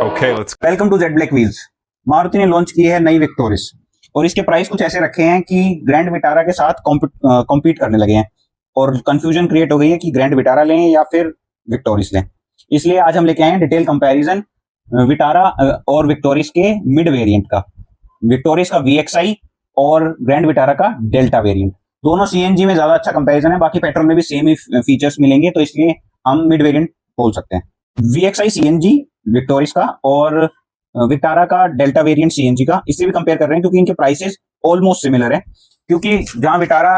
Okay, let's welcome to Z black wheels. Maruti ने launch की है नई विक्टोरिस और इसके प्राइस कुछ ऐसे रखे हैं कि ग्रैंड विटारा के साथ कॉम्पीट करने लगे हैं और कंफ्यूजन क्रिएट हो गई है कि ग्रैंड विटारा लें या फिर विक्टोरिस लें। इसलिए आज हम लेके आए हैं डिटेल कंपैरिजन विटारा और विक्टोरिस के मिड वेरिएंट का, विक्टोरिस का VXI और ग्रैंड विटारा का डेल्टा वेरिएंट। दोनों CNG में ज्यादा अच्छा कंपैरिजन है, बाकी पेट्रोल में भी सेम ही फीचर्स मिलेंगे, तो इसलिए हम मिड वेरिएंट बोल सकते हैं। VXI CNG विक्टोरिस का और विटारा का डेल्टा वेरिएंट CNG का इसलिए भी कंपेयर कर रहे हैं क्योंकि इनके प्राइसेस ऑलमोस्ट सिमिलर है। क्योंकि जहां विटारा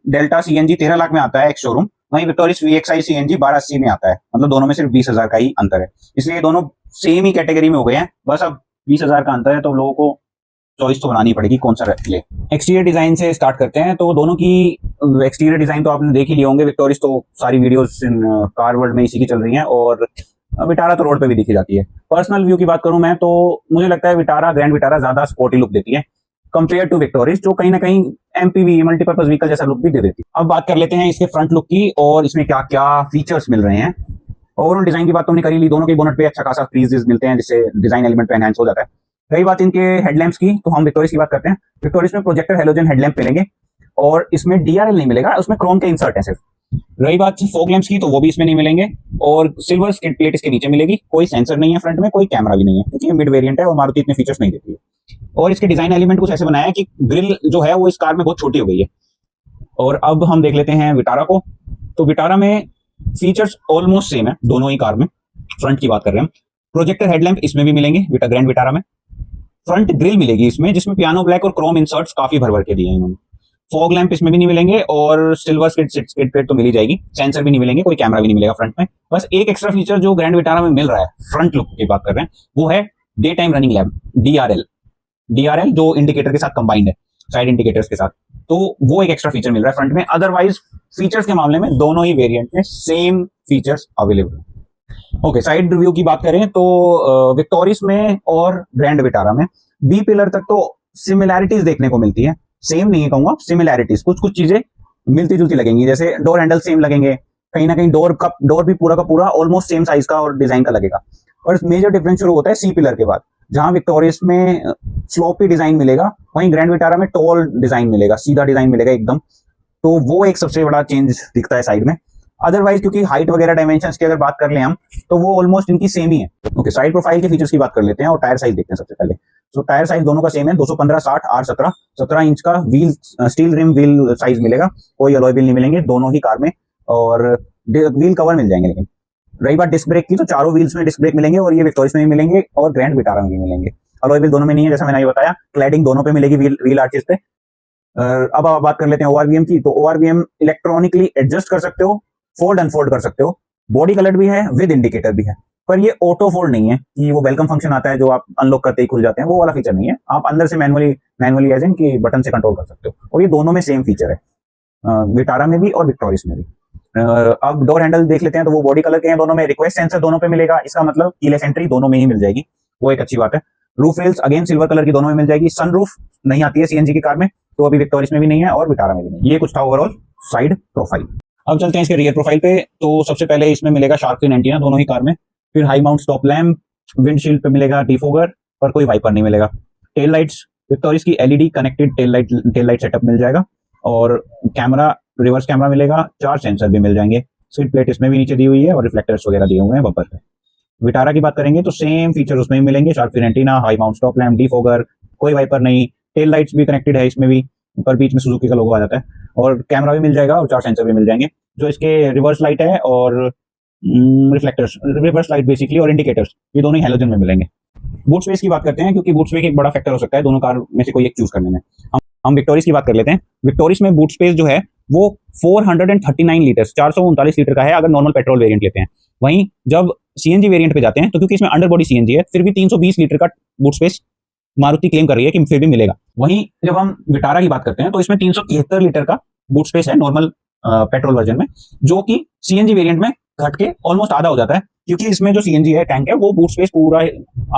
डेल्टा CNG 13 लाख में आता है एक शोरूम, वहीं विक्टोरिस VXI CNG 1280 में आता है, मतलब दोनों में सिर्फ 20,000 का ही अंतर है। इसलिए दोनों सेम ही कैटेगरी में हो गए हैं, बस अब 20,000 का अंतर है तो लोगों को चॉइस तो बनानी पड़ेगी कौन सा ले। एक्सटीरियर डिजाइन से स्टार्ट करते हैं। तो दोनों की एक्सटीरियर डिजाइन तो आपने देख ही लिए होंगे। विक्टोरिस तो सारी वीडियोस इन कार वर्ल्ड में इसी की चल रही हैं और विटारा तो रोड पे भी दिखी जाती है। पर्सनल व्यू की बात करूं मैं तो मुझे लगता है विटारा, ग्रैंड विटारा ज्यादा स्पोर्टी लुक देती है कंपेयर टू विक्टोरिस, जो कहीं ना कहीं MPV मल्टीपर्पज व्हीकल जैसा लुक भी दे देती है। अब बात कर लेते हैं इसके फ्रंट लुक की और इसमें क्या क्या फीचर्स मिल रहे हैं। ओवरऑल डिजाइन की बात तो हमने कर ही ली, दोनों के बोनट पे अच्छा खासा फ्रीजेस मिलते हैं जिससे डिजाइन एलिमेंट पे एनहांस हो जाता है। रही बात इनके हेडलैम्प्स की, तो हम विक्टोरिस की बात करते हैं। विक्टोरिस में प्रोजेक्टर हेलोजन हेडलैम्प मिलेंगे और इसमें DRL नहीं मिलेगा, उसमें क्रोम के इंसर्ट है सिर्फ। रही बात फॉग लैंप्स की, तो वो भी इसमें नहीं मिलेंगे और सिल्वर स्किड प्लेट इसके नीचे मिलेगी। कोई सेंसर नहीं है फ्रंट में, कोई कैमरा भी नहीं है क्योंकि ये मिड वेरिएंट है और मारुति इतने फीचर्स नहीं देती है। और इसके डिजाइन एलिमेंट कुछ ऐसे बनाया है कि ग्रिल जो है वो इस कार में बहुत छोटी हो गई है। और अब हम देख लेते हैं विटारा को। तो विटारा में फीचर्स ऑलमोस्ट सेम है दोनों ही कार में। फ्रंट की बात कर रहे हैं हम, प्रोजेक्टर हेडलैम्प इसमें भी मिलेंगे ग्रैंड विटारा में। फ्रंट ग्रिल मिलेगी इसमें जिसमें पियानो ब्लैक और क्रोम इंसर्ट्स काफी भर भर के दिए हैं इन्होंने। फॉग लैंप इसमें भी नहीं मिलेंगे और सिल्वर स्किड प्लेट तो मिल ही जाएगी। सेंसर भी नहीं मिलेंगे, कोई कैमरा भी नहीं मिलेगा फ्रंट में। बस एक एक्स्ट्रा फीचर जो ग्रैंड विटारा में मिल रहा है, फ्रंट लुक की बात कर रहे हैं, वो है day time running lamp DRL जो इंडिकेटर के साथ कंबाइंड है, साइड इंडिकेटर्स के साथ। तो वो एक एक्स्ट्रा फीचर मिल रहा है फ्रंट में। अदरवाइज फीचर्स के मामले में दोनों ही वेरिएंट में सेम फीचर्स अवेलेबल है। ओके, साइड रिव्यू की बात करें तो विक्टोरिस में और ग्रैंड विटारा में बी पिलर तक तो सिमिलैरिटीज देखने को मिलती है। सेम नहीं है कहूंगा, सिमिलैरिटीज, कुछ कुछ चीजें मिलती जुलती लगेंगी। जैसे डोर हैंडल सेम लगेंगे, कहीं ना कहीं डोर भी पूरा का पूरा ऑलमोस्ट सेम साइज का और डिजाइन का लगेगा। और मेजर डिफरेंस शुरू होता है सी पिलर के बाद, जहां विक्टोरियस में स्लोपी डिजाइन मिलेगा, वहीं ग्रैंड विटारा में टॉल डिजाइन मिलेगा, सीधा डिजाइन मिलेगा एकदम। तो वो एक सबसे बड़ा चेंज दिखता है साइड में। अदरवाइज क्योंकि हाइट वगैरह डायमेंशंस की अगर बात कर लें हम, तो वो ऑलमोस्ट इनकी सेम ही है। ओके, साइड प्रोफाइल के फीचर्स की बात कर लेते हैं और टायर साइज देखते हैं सबसे पहले। तो टायर साइज दोनों का सेम है, 215/60 R17, 17 इंच का wheel steel rim wheel size मिलेगा। कोई अलॉय व्हील नहीं मिलेंगे दोनों ही कार में और व्हील कवर मिल जाएंगे। लेकिन रही बात डिस्क ब्रेक की, तो चारों व्हील्स में डिस्क ब्रेक मिलेंगे और ये विक्टोरिस में भी मिलेंगे और ग्रैंड विटारा में भी मिलेंगे। अलॉय व्हील दोनों में नहीं है, जैसा मैंने बताया। क्लैडिंग दोनों पे मिलेगी व्हील आर्चेस पे। अब आप बात कर लेते हैं ORVM की। तो ORVM इलेक्ट्रॉनिकली एडजस्ट कर सकते हो, फोल्ड अनफोल्ड कर सकते हो। बॉडी कलर भी है, विद इंडिकेटर भी है, पर ये ऑटो फोल्ड नहीं है कि वो वेलकम फंक्शन आता है जो आप अनलॉक करते ही खुल जाते हैं, वो वाला फीचर नहीं है। आप अंदर से मैनुअली एज इन कि बटन से कंट्रोल कर सकते हो और ये दोनों में सेम फीचर है, विटारा में भी और विक्टोरिस में भी। अब डोर हैंडल देख लेते हैं, तो वो बॉडी कलर के हैं दोनों में। रिक्वेस्ट सेंसर दोनों पे मिलेगा, इसका मतलब कीलेस एंट्री दोनों में ही मिल जाएगी, वो एक अच्छी बात है। Roof rails again silver colour की दोनों में मिल जाएगी। सनरूफ नहीं आती है CNG की कार में, तो अभी विक्टोरिस में भी नहीं है और विटारा में भी नहीं। ये कुछ था ओवरऑल साइड प्रोफाइल। अब चलते हैं इसके रियर प्रोफाइल पे। तो सबसे पहले इसमें मिलेगा शार्क फिन एंटीना दोनों ही कार में, फिर high mount stop lamp, windshield पे मिलेगा डिफोगर, पर कोई वाइपर नहीं मिलेगा। टेल लाइट्स विक्टोरिस की LED connected tail light setup मिल जाएगा और कैमरा, रिवर्स कैमरा मिलेगा। 4 सेंसर भी मिल जाएंगे। स्किड प्लेट इसमें भी नीचे दी हुई है और रिफ्लेक्टर्स वगैरह दिए हुए हैं बम्पर पे। विटारा की बात करेंगे तो सेम फीचर उसमें भी मिलेंगे, shark fin antenna, high mount stop lamp, defogger, कोई वाइपर नहीं। टेल लाइट्स भी कनेक्टेड है इसमें भी, पर बीच में सुजुकी का लोगो आ जाता है और कैमरा भी मिल जाएगा और 4 सेंसर भी मिल जाएंगे। जो इसके रिवर्स लाइट है और रिफ्लेक्टर्स, रिवर्स लाइट बेसिकली, और इंडिकेटर्स, ये दोनों ही हैलोजन में मिलेंगे। बूट स्पेस की बात करते हैं क्योंकि बूट स्पेस एक बड़ा फैक्टर हो सकता है दोनों कार में से कोई एक चूज करने में। हम विक्टोरिस की बात कर लेते हैं। विक्टोरिस में बूट स्पेस जो है वो 439 लीटर 439 लीटर का है अगर नॉर्मल पेट्रोल वेरिएंट लेते हैं। वहीं जब CNG वेरिएंट पे जाते हैं तो क्योंकि इसमें अंडर बॉडी CNG है, फिर भी 320 लीटर का बूट स्पेस मारुति क्लेम कर रही है कि फिर भी मिलेगा। वहीं जब हम विटारा की बात करते हैं तो इसमें 373 लीटर का बूट स्पेस है नॉर्मल पेट्रोल वर्जन में, जो कि CNG वेरिएंट में घट के ऑलमोस्ट आधा हो जाता है क्योंकि इसमें जो CNG है टैंक है वो बूट स्पेस पूरा,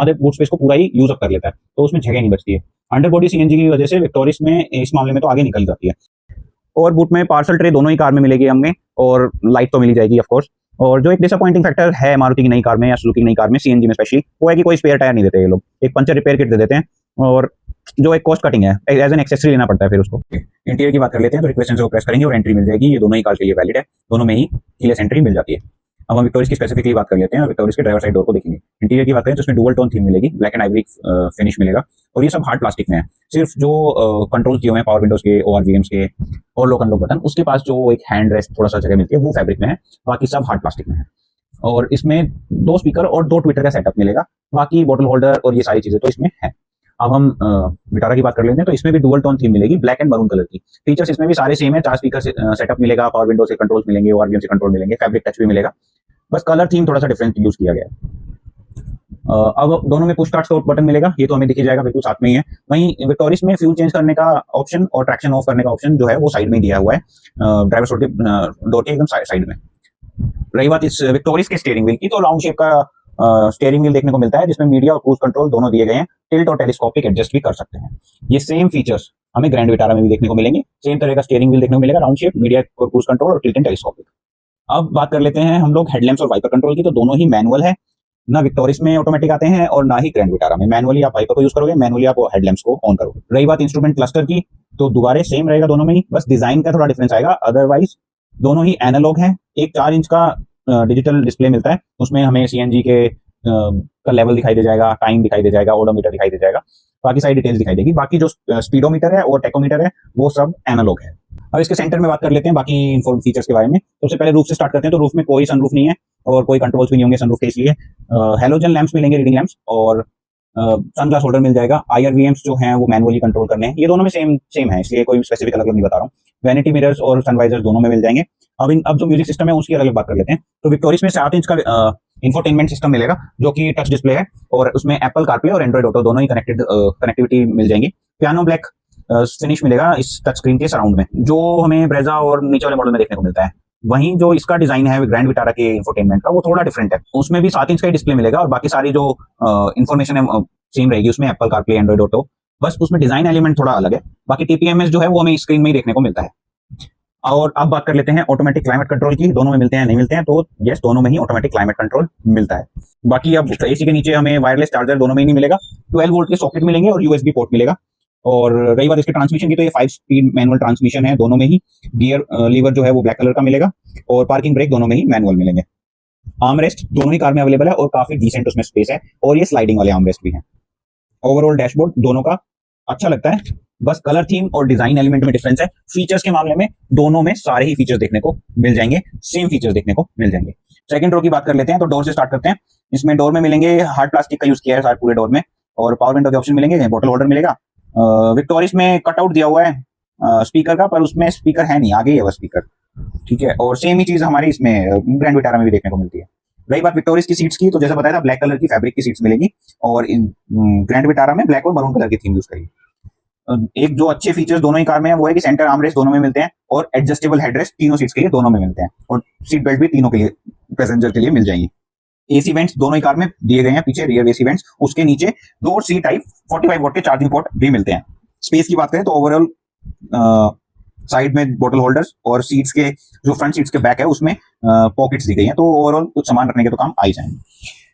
आधे बूट स्पेस को पूरा ही यूज अप कर लेता है, तो उसमें जगह नहीं बचती है। अंडर बॉडी CNG की वजह से विक्टोरिस में इस मामले में तो आगे निकल जाती है। और बूट में पार्सल ट्रे दोनों ही कार में मिलेगी हमें और लाइट तो मिल जाएगी ऑफ कोर्स। और जो एक डिसअपॉइंटिंग फैक्टर है मारुति की नई कार में या सुजुकी की नई कार में सीएनजी में स्पेशली, वो है कि कोई स्पेयर टायर नहीं देते ये लोग, एक पंचर रिपेयर किट दे देते हैं, और जो एक कॉस्ट कटिंग है, एज एन एक्सेसरी लेना पड़ता है फिर उसको। इंटीरियर की बात कर लेते हैं, तो रिक्वेस्ट को प्रेस करेंगे और एंट्री मिल जाएगी। ये दोनों ही कार के लिए वैलिड है, दोनों में ही कीलेस एंट्री मिल जाती है। अब हम विक्टोरियस की स्पेसिफिकली बात कर लेते हैं और विक्टोरियस के ड्राइवर साइड डोर को देखेंगे। इंटीरियर की बात करें तो इसमें डुअल टोन थीम मिलेगी, ब्लैक एंड आइवरी फिनिश मिलेगा, और ये सब हार्ड प्लास्टिक में है। सिर्फ जो कंट्रोल किए हुए हैं पावर विंडोज के, ORVMs के और लोक अनलॉक बटन, उसके पास जो एक हैंड रेस्ट थोड़ा सा जगह मिलती है वो फैब्रिक में है, बाकी सब हार्ड प्लास्टिक में है। और इसमें 2 स्पीकर और 2 ट्विटर का सेटअप मिलेगा, बाकी बॉटल होल्डर और ये सारी चीजें तो इसमें है। अब हम विटारा की बात कर लेते हैं, तो इसमें भी डुअल टोन थीम मिलेगी, ब्लैक एंड मरून कलर की। फीचर्स इसमें भी सारे सेम है, 4 स्पीकर सेटअप मिलेगा, पावर विंडो से कंट्रोल्स मिलेंगे, ORVM से कंट्रोल मिलेंगे, फैब्रिक टच भी मिलेगा, बस कलर थीम थोड़ा सा डिफरेंट यूज किया गया है। अब दोनों में पुश स्टार्ट स्टॉप बटन मिलेगा, ये तो हमें दिख जाएगा बिल्कुल साथ में ही है। वहीं विक्टोरियस में फ्यूल चेंज करने का ऑप्शन और ट्रैक्शन ऑफ करने का ऑप्शन जो है वो साइड में दिया हुआ है, ड्राइवर डोर के एकदम साइड में। रही बात इस विक्टोरियस के स्टीयरिंग व्हील की, तो राउंड शेप का स्टीयरिंग व्हील देखने को मिलता है, जिसमें मीडिया और क्रूज कंट्रोल दोनों दिए गए हैं, टिल्ट और टेलीस्कोपिक एडजस्ट भी कर सकते हैं। ये सेम फीचर्स हमें ग्रैंड विटारा में भी देखने को मिलेंगे, सेम तरह का स्टीयरिंग व्हील देखने को मिलेगा, राउंड शेप, मीडिया और क्रूज कंट्रोल और टिल्ट एंड टेलीस्कोपिक। अब बात कर लेते हैं हम लोग हेडलैम्प्स और वाइपर कंट्रोल की, तो दोनों ही मैनुअल है, ना विक्टोरियस में ऑटोमेटिक आते हैं और ना ही ग्रैंड विटारा में। मैनुअली आप वाइपर को यूज करोगे, मैनुअली आप हेडलैम्प्स को ऑन करोगे। रही बात इंस्ट्रूमेंट क्लस्टर की, तो दोबारा सेम रहेगा दोनों में ही, बस डिजाइन का थोड़ा डिफरेंस आएगा, अदरवाइज दोनों ही एनालॉग है। एक 4 इंच का डिजिटल डिस्प्ले मिलता है, उसमें हमें सीएनजी के का लेवल दिखाई दे जाएगा, टाइम दिखाई दे जाएगा, ओडोमीटर दिखाई दे जाएगा, बाकी सारी डिटेल्स दिखाई देगी। बाकी जो स्पीडोमीटर है और टेकोमीटर है वो सब एनालॉग है। अब इसके सेंटर में बात कर लेते हैं बाकी फीचर्स के बारे में। सबसे पहले रूफ से स्टार्ट करते हैं, तो रूफ में कोई सनरूफ नहीं है और कोई कंट्रोल्स भी नहीं होंगे सनरूफ के, इसलिए हेलोजन लैंप्स मिलेंगे, रीडिंग लैंप्स, और सनग्लास होल्डर मिल जाएगा। IRVMs जो हैं वो मैनुअली कंट्रोल करने हैं, ये दोनों में सेम है, इसलिए कोई स्पेसिफिक अलग नहीं बता रहा हूँ। वैनिटी मिरर्स और सनवाइजर्स दोनों में मिल जाएंगे। अब जो म्यूजिक सिस्टम है उसकी अलग बात कर लेते हैं, तो विक्टोरियस में 7 इंच का इंफोटेनमेंट सिस्टम मिलेगा, जो कि टच डिस्प्ले है, और उसमें एप्पल कारप्ले और एंड्रॉइड ऑटो दोनों ही कनेक्टिविटी मिल जाएंगी। पियानो ब्लैक फिनिश मिलेगा इस टच स्क्रीन के सराउंड में, जो हमें ब्रेजा और नीचे वाले मॉडल में देखने को मिलता है। वहीं जो इसका डिजाइन है ग्रैंड विटारा के इंफोटेनमेंट का, वो थोड़ा डिफरेंट है, उसमें भी 7 इंच का डिस्प्ले मिलेगा और बाकी सारी जो इन्फॉर्मेशन है सेम रहेगी, उसमें एप्पल कारप्ले, एंड्रॉइड ऑटो, बस उसमें डिजाइन एलिमेंट थोड़ा अलग है। बाकी TPMS जो है वो हमें स्क्रीन में ही देखने को मिलता है। और अब बात कर लेते हैं ऑटोमेटिक क्लाइमेट कंट्रोल की, दोनों में मिलते हैं नहीं मिलते हैं, तो यस, दोनों में ही ऑटोमेटिक क्लाइमेट कंट्रोल मिलता है। बाकी अब एसी के नीचे हमें वायरलेस चार्जर दोनों में ही नहीं मिलेगा, 12 वोल्ट के सॉकेट मिलेंगे और USB पोर्ट मिलेगा। और रही बात इसके ट्रांसमिशन की, तो ये 5 स्पीड मैनुअल ट्रांसमिशन है दोनों में ही। गियर लीवर जो है वो ब्लैक कलर का मिलेगा और पार्किंग ब्रेक दोनों में ही मैनुअल मिलेंगे। आर्मरेस्ट दोनों ही कार में अवेलेबल है और काफी डिसेंट उसमें स्पेस है, और ये स्लाइडिंग वाले आर्मरेस्ट भी हैं। ओवरऑल डैशबोर्ड दोनों का अच्छा लगता है, बस कलर थीम और डिजाइन एलिमेंट में डिफरेंस है। फीचर्स के मामले में दोनों में सारे ही फीचर्स देखने को मिल जाएंगे, सेम फीचर्स देखने को मिल जाएंगे। सेकंड रो की बात कर लेते हैं, तो डोर से स्टार्ट करते हैं। इसमें डोर में मिलेंगे हार्ड प्लास्टिक का यूज किया है सारे पूरे डोर में, और पावर विंडो के ऑप्शन मिलेंगे, बॉटल होल्डर मिलेगा। विक्टोरियस में कटआउट दिया हुआ है स्पीकर का, पर उसमें स्पीकर है नहीं, आगे है वो स्पीकर, ठीक है। और सेम ही चीज हमारे इसमें ग्रैंड विटारा में भी देखने को मिलती है। रही बात विक्टोरियस की सीट्स की, तो जैसा बताया था ब्लैक कलर की फैब्रिक की सीट्स मिलेगी, और ग्रैंड विटारा में ब्लैक और मरून कलर की थीम यूज करी। एक जो अच्छे फीचर्स दोनों ही कार में है वो है कि सेंटर आर्मरेस्ट दोनों में मिलते हैं, और एडजस्टेबल हेडरेस्ट तीनों सीट्स के लिए दोनों में मिलते हैं, और सीट बेल्ट भी तीनों के लिए पैसेंजर के लिए मिल जाएंगी। AC वेंट्स दोनों ही कार में दिए गए हैं, पीछे रियर AC वेंट्स, उसके नीचे 2 C टाइप 45 वोल्ट के चार्जिंग पोर्ट भी मिलते हैं। स्पेस की बात करें तो ओवरऑल साइड में बॉटल होल्डर्स और सीट्स के जो फ्रंट सीट्स के बैक है उसमें पॉकेट्स दी गई हैं, तो ओवरऑल कुछ सामान रखने के तो काम आ ही जाएंगे।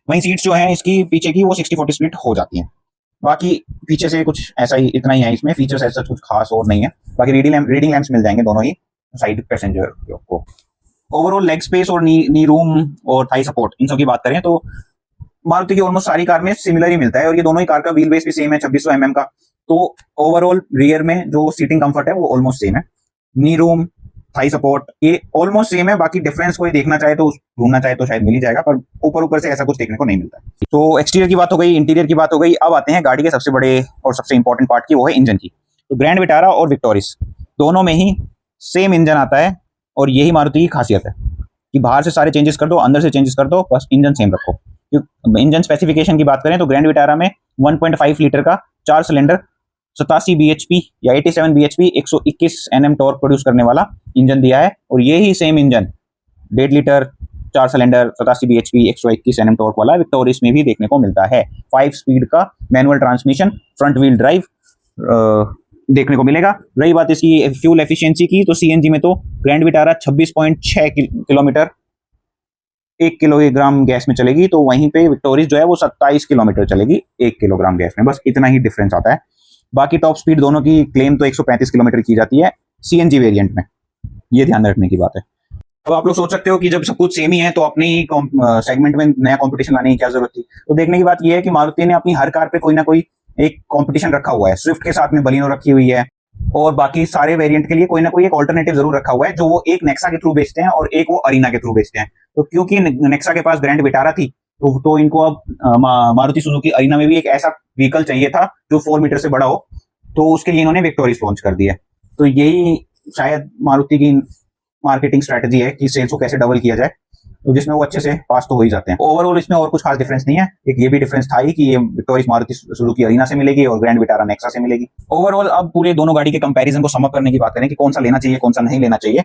वहीं सीट्स जो है इसकी पीछे की वो 60-40 स्प्लिट हो जाती हैं। बाकी पीछे से कुछ ऐसा ही इतना ही है, इसमें फीचर्स ऐसा कुछ खास और नहीं है। बाकी रीडिंग लैंप्स मिल जाएंगे दोनों ही साइड पैसेंजर को। ओवरऑल लेग स्पेस और नी रूम और थाई सपोर्ट, इन सब की बात करें तो मारुति की ऑलमोस्ट सारी कार में सिमिलर ही मिलता है, और ये दोनों ही कार का व्हील बेस भी सेम है 2600 mm का। तो ओवरऑल रियर में जो सीटिंग कंफर्ट है वो ऑलमोस्ट सेम है। नी रूम, थाई सपोर्ट ये ऑलमोस्ट सेम है, बाकी डिफरेंस कोई देखना चाहे तो ढूंढना चाहे तो शायद मिल ही जाएगा, पर ऊपर से ऐसा कुछ देखने को नहीं मिलता। तो एक्सटीरियर की बात हो गई, इंटीरियर की बात हो गई, अब आते हैं गाड़ी के सबसे बड़े और सबसे इंपॉर्टेंट पार्ट की, वो है इंजन की। तो ग्रैंड विटारा और विक्टोरियस दोनों में ही सेम इंजन आता है, और यही मारुति की खासियत है कि बाहर से सारे चेंजेस कर दो, अंदर से चेंजेस कर दो, बस इंजन सेम रखो। इंजन स्पेसिफिकेशन की बात करें तो ग्रैंड विटारा में 1.5 लीटर का 4 सिलेंडर 87 bhp या 87 bhp 121 Nm टॉर्क प्रोड्यूस करने वाला इंजन दिया है, और ये ही same engine 1.5 litre 4 cylinder 87 bhp 121 Nm torque वाला विक्टोरियस में भी देखने को मिलता है। 5 स्पीड का manual transmission, front wheel drive देखने को मिलेगा। रही बात इसकी फ्यूल एफिशिएंसी की, तो CNG में तो grand Vitara 26.6 kilometre 1 kilogram gas में चलेगी, तो वहीं पे विक्टोरिस जो है वो 27 किलोमीटर चलेगी 1 किलोग्राम गैस में। बस इतना ही डिफरेंस आता है। बाकी टॉप स्पीड दोनों की क्लेम तो 135 किलोमीटर की जाती है सीएनजी वेरिएंट में, ये ध्यान रखने की बात है। अब आप लोग सोच सकते हो कि जब सब कुछ सेम ही है तो अपनी सेगमेंट में नया कंपटीशन लाने की क्या जरूरत थी। तो देखने की बात यह है कि मारुति ने अपनी हर कार पे कोई ना कोई एक कंपटीशन रखा हुआ है। स्विफ्ट के साथ में बलिनो रखी हुई है, और बाकी सारे वेरिएंट के लिए कोई ना कोई एक ऑल्टरनेटिव जरूर रखा हुआ है, जो वो एक नेक्सा के थ्रू बेचते हैं और एक वो अरीना के थ्रू बेचते हैं। तो क्योंकि नेक्सा के पास ग्रैंड विटारा थी, तो इनको अब मारुति सुजुकी अरीना में भी एक ऐसा व्हीकल चाहिए था जो 4 मीटर से बड़ा हो, तो उसके लिए इन्होंने विक्टोरिस लॉन्च कर दिया। तो यही शायद मारुति की मार्केटिंग स्ट्रेटजी है कि सेल्स को कैसे डबल किया जाए, तो जिसमें वो अच्छे से पास तो हो ही जाते हैं। ओवरऑल इसमें और कुछ खास डिफरेंस नहीं है। एक ये भी डिफरेंस था ही कि ये विक्टोरिस मारुति सुजुकी अरीना से मिलेगी और ग्रैंड विटारा नेक्सा से मिलेगी। ओवरऑल अब पूरे दोनों गाड़ी के कंपैरिजन को सम अप करने की बात करें कि कौन सा लेना चाहिए कौन सा नहीं लेना चाहिए।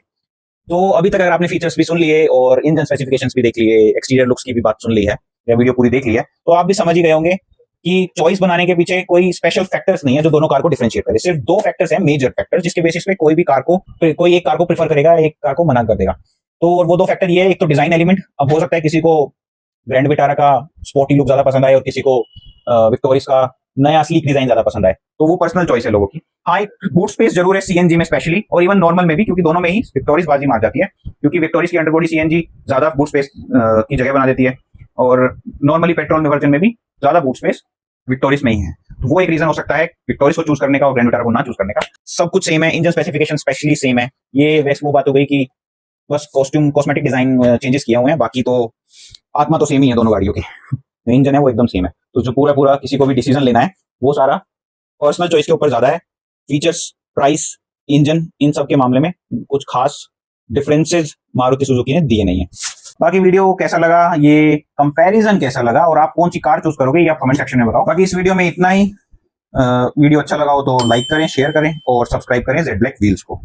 तो अभी तक अगर आपने फीचर्स भी सुन लिए और इंजन स्पेसिफिकेशंस भी देख लिए, एक्सटीरियर लुक्स की भी बात सुन ली है या वीडियो पूरी देख ली है, तो आप भी समझ ही गए होंगे कि चॉइस बनाने के पीछे कोई स्पेशल फैक्टर्स नहीं है जो दोनों कार को डिफरेंशिएट करे। सिर्फ 2 फैक्टर्स हैं, मेजर फैक्टर्स, जिसके बेसिस पे कोई एक कार को प्रेफर करेगा, एक कार को मना कर देगा। तो वो 2 फैक्टर ये है, एक तो डिजाइन एलिमेंट। अब हो सकता है किसी को ग्रैंड विटारा का स्पोर्टी लुक ज्यादा पसंद आए और किसी को विक्टोरिस का नया स्लीक डिजाइन ज्यादा पसंद आए, तो वो पर्सनल चॉइस है लोगों की। हाँ, एक बूट स्पेस जरूर है सीएनजी में स्पेशली, और इवन नॉर्मल में भी, क्योंकि दोनों में ही विक्टोरिस बाजी मार जाती है, क्योंकि विक्टोरिस की अंडरबॉडी सीएनजी ज्यादा बूट स्पेस की जगह बना देती है, और नॉर्मली पेट्रोल में वर्जन में भी ज्यादा बूट स्पेस विक्टोरिस में ही है। तो वो एक रीजन हो सकता है विक्टोरिस को चूज करने का और ग्रैंड विटारा को ना चूज करने का। सब कुछ सेम है, इंजन स्पेसिफिकेशन स्पेशली सेम है। ये वैसे वो बात हो गई कि बस कॉस्मेटिक डिजाइन चेंजेस किए हुए हैं, बाकी तो आत्मा तो सेम ही है दोनों गाड़ियों की। इंजन है वो एकदम सेम है। तो जो पूरा किसी को भी डिसीजन लेना है वो सारा पर्सनल चॉइस के ऊपर ज्यादा है। फीचर्स, प्राइस, इंजन, इन सब के मामले में कुछ खास डिफरेंसेस मारुति सुजुकी ने दिए नहीं है। बाकी वीडियो कैसा लगा, ये कंपैरिजन कैसा लगा, और आप कौन सी कार चूज करोगे ये आप कमेंट सेक्शन में बताओ। बाकी इस वीडियो में इतना ही। वीडियो अच्छा लगा हो तो लाइक करें, शेयर करें और सब्सक्राइब करें जेड ब्लैक व्हील्स को।